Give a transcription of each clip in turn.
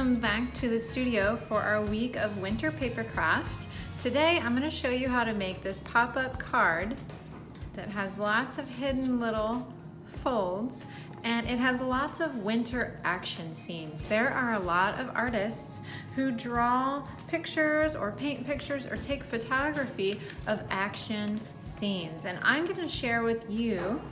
Welcome back to the studio for our week of winter papercraft. Today I'm going to show you how to make this pop-up card that has lots of hidden little folds, and it has lots of winter action scenes. There are a lot of artists who draw pictures or paint pictures or take photography of action scenes, and I'm going to share with you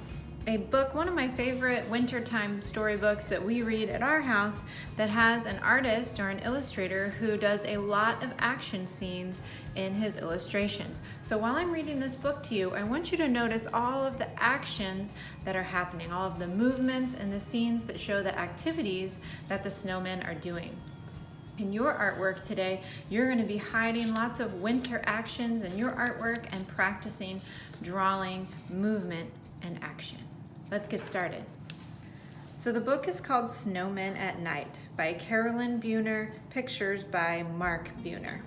a book, one of my favorite wintertime storybooks that we read at our house, that has an artist or an illustrator who does a lot of action scenes in his illustrations. So while I'm reading this book to you, I want you to notice all of the actions that are happening, all of the movements and the scenes that show the activities that the snowmen are doing. In your artwork today, you're going to be hiding lots of winter actions in your artwork and practicing drawing movement and action. Let's get started. So the book is called Snowmen at Night by Carolyn Buhner, pictures by Mark Buhner.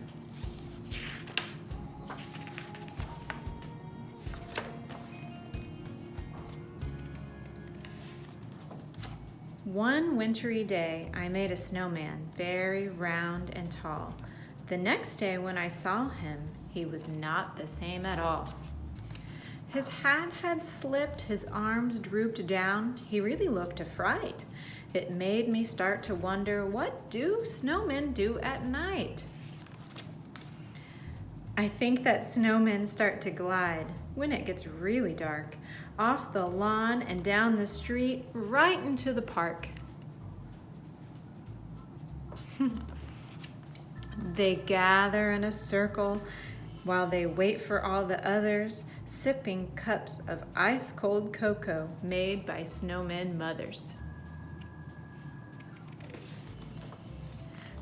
One wintry day, I made a snowman, very round and tall. The next day when I saw him, he was not the same at all. His hat had slipped, his arms drooped down. He really looked a fright. It made me start to wonder, what do snowmen do at night? I think that snowmen start to glide when it gets really dark, off the lawn and down the street, right into the park. They gather in a circle while they wait for all the others, sipping cups of ice-cold cocoa made by snowmen mothers.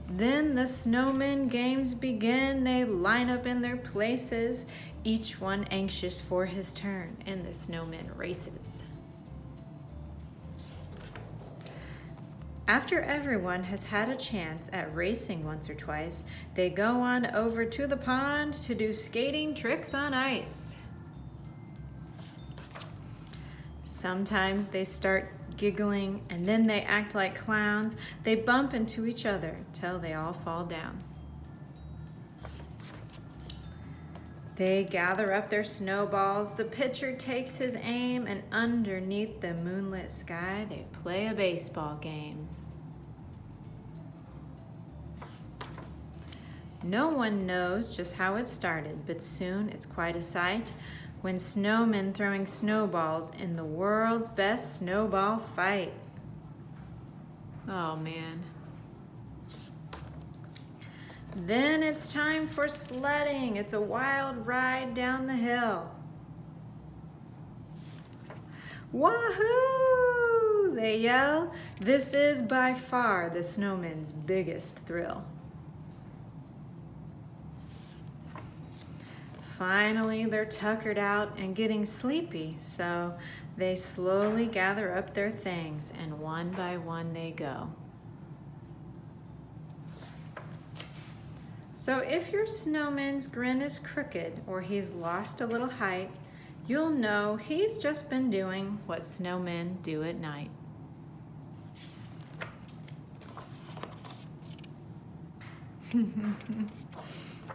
Then the snowmen games begin. They line up in their places, each one anxious for his turn in the snowmen races. After everyone has had a chance at racing once or twice, they go on over to the pond to do skating tricks on ice. Sometimes they start giggling and then they act like clowns. They bump into each other till they all fall down. They gather up their snowballs, the pitcher takes his aim, and underneath the moonlit sky they play a baseball game. No one knows just how it started, but soon it's quite a sight when snowmen throwing snowballs in the world's best snowball fight. Oh man. Then it's time for sledding. It's a wild ride down the hill. Wahoo! They yell. This is by far the snowmen's biggest thrill. Finally, they're tuckered out and getting sleepy, so they slowly gather up their things, and one by one they go. So if your snowman's grin is crooked or he's lost a little height, you'll know he's just been doing what snowmen do at night.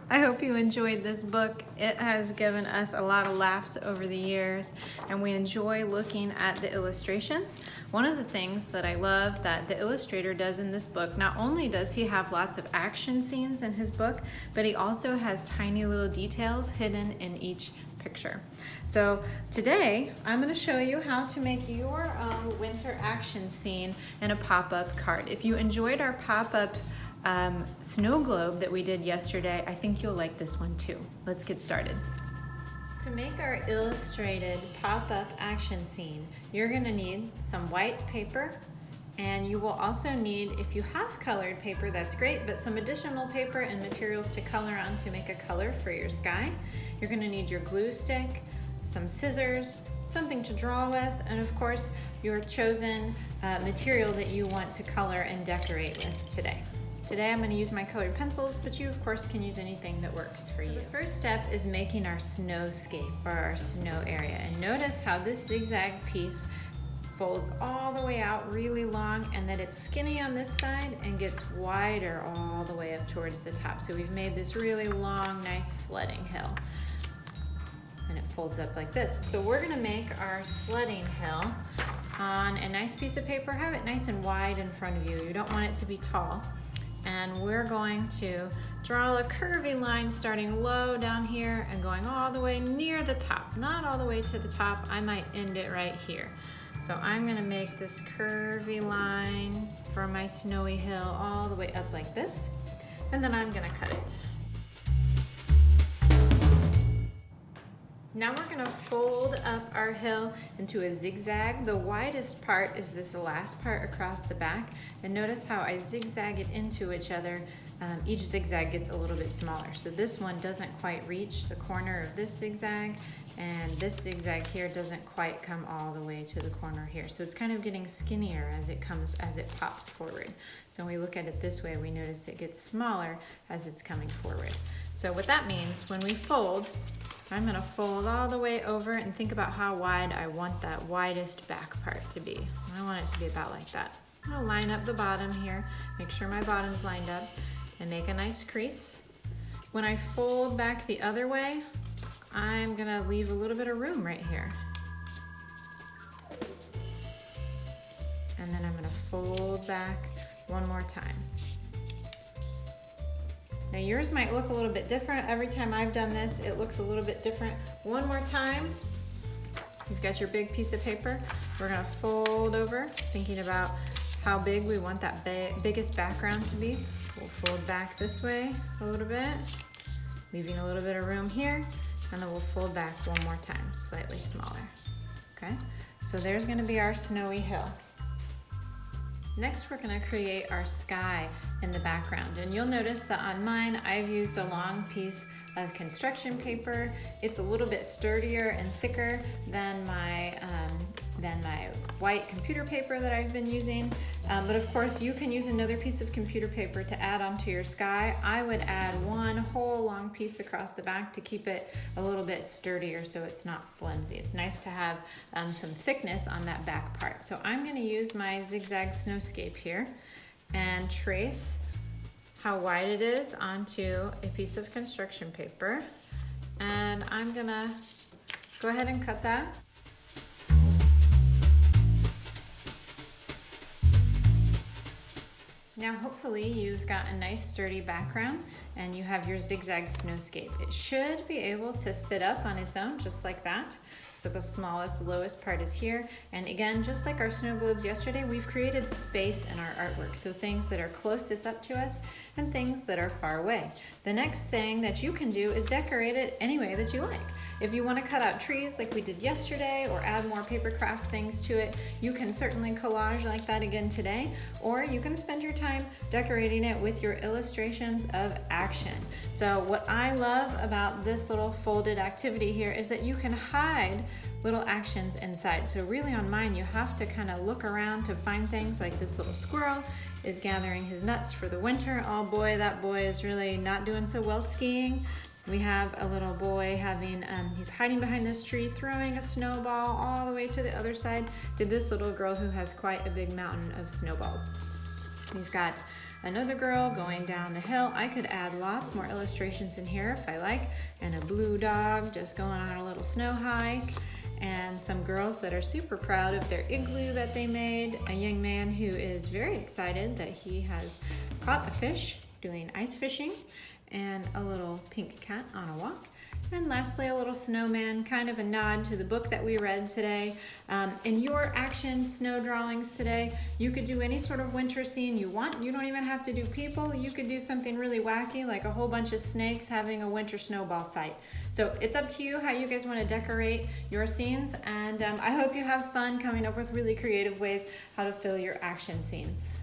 I hope you enjoyed this book. It has given us a lot of laughs over the years, and we enjoy looking at the illustrations. One of the things that I love that the illustrator does in this book, not only does he have lots of action scenes in his book, but he also has tiny little details hidden in each picture. So today I'm going to show you how to make your own winter action scene in a pop-up card. If you enjoyed our pop-up snow globe that we did yesterday, I think you'll like this one too. Let's get started. To make our illustrated pop-up action scene, you're going to need some white paper, and you will also need, if you have colored paper, that's great, but some additional paper and materials to color on to make a color for your sky. You're going to need your glue stick, some scissors, something to draw with, and of course your chosen material that you want to color and decorate with today. Today I'm going to use my colored pencils, but you of course can use anything that works for you. The first step is making our snowscape, or our snow area, and notice how this zigzag piece folds all the way out really long, and then it's skinny on this side and gets wider all the way up towards the top. So we've made this really long, nice sledding hill. And it folds up like this. So we're gonna make our sledding hill on a nice piece of paper. Have it nice and wide in front of you. You don't want it to be tall. And we're going to draw a curvy line starting low down here and going all the way near the top. Not all the way to the top. I might end it right here. So I'm gonna make this curvy line for my snowy hill all the way up like this. And then I'm gonna cut it. Now we're gonna fold up our hill into a zigzag. The widest part is this last part across the back. And notice how I zigzag it into each other. Each zigzag gets a little bit smaller. So this one doesn't quite reach the corner of this zigzag, and this zigzag here doesn't quite come all the way to the corner here. So it's kind of getting skinnier as it pops forward. So when we look at it this way, we notice it gets smaller as it's coming forward. So what that means, when we fold, I'm gonna fold all the way over and think about how wide I want that widest back part to be. I want it to be about like that. I'm gonna line up the bottom here, make sure my bottom's lined up, and make a nice crease. When I fold back the other way, I'm gonna leave a little bit of room right here. And then I'm gonna fold back one more time. Now yours might look a little bit different. Every time I've done this, it looks a little bit different. One more time. You've got your big piece of paper. We're gonna fold over, thinking about how big we want that biggest background to be. We'll fold back this way a little bit, leaving a little bit of room here, and then we'll fold back one more time, slightly smaller. Okay, so there's gonna be our snowy hill. Next, we're gonna create our sky in the background. And you'll notice that on mine, I've used a long piece of construction paper. It's a little bit sturdier and thicker than my white computer paper that I've been using. But of course, you can use another piece of computer paper to add onto your sky. I would add one whole long piece across the back to keep it a little bit sturdier so it's not flimsy. It's nice to have some thickness on that back part. So I'm gonna use my zigzag snowscape here and trace how wide it is onto a piece of construction paper. And I'm gonna go ahead and cut that. Now hopefully you've got a nice sturdy background and you have your zigzag snowscape. It should be able to sit up on its own just like that. So the smallest, lowest part is here. And again, just like our snow globes yesterday, we've created space in our artwork. So things that are closest up to us and things that are far away. The next thing that you can do is decorate it any way that you like. If you want to cut out trees like we did yesterday or add more Papercraft things to it, you can certainly collage like that again today, or you can spend your time decorating it with your illustrations of action. So what I love about this little folded activity here is that you can hide little actions inside. So really on mine, you have to kind of look around to find things like this little squirrel is gathering his nuts for the winter. Oh boy, that boy is really not doing so well skiing. We have a little boy having, he's hiding behind this tree, throwing a snowball all the way to the other side to this little girl who has quite a big mountain of snowballs. We've got another girl going down the hill. I could add lots more illustrations in here if I like, and a blue dog just going on a little snow hike, and some girls that are super proud of their igloo that they made, a young man who is very excited that he has caught a fish doing ice fishing, and a little pink cat on a walk. And lastly, a little snowman, kind of a nod to the book that we read today. In your action snow drawings today, you could do any sort of winter scene you want. You don't even have to do people. You could do something really wacky, like a whole bunch of snakes having a winter snowball fight. So it's up to you how you guys want to decorate your scenes. And I hope you have fun coming up with really creative ways how to fill your action scenes.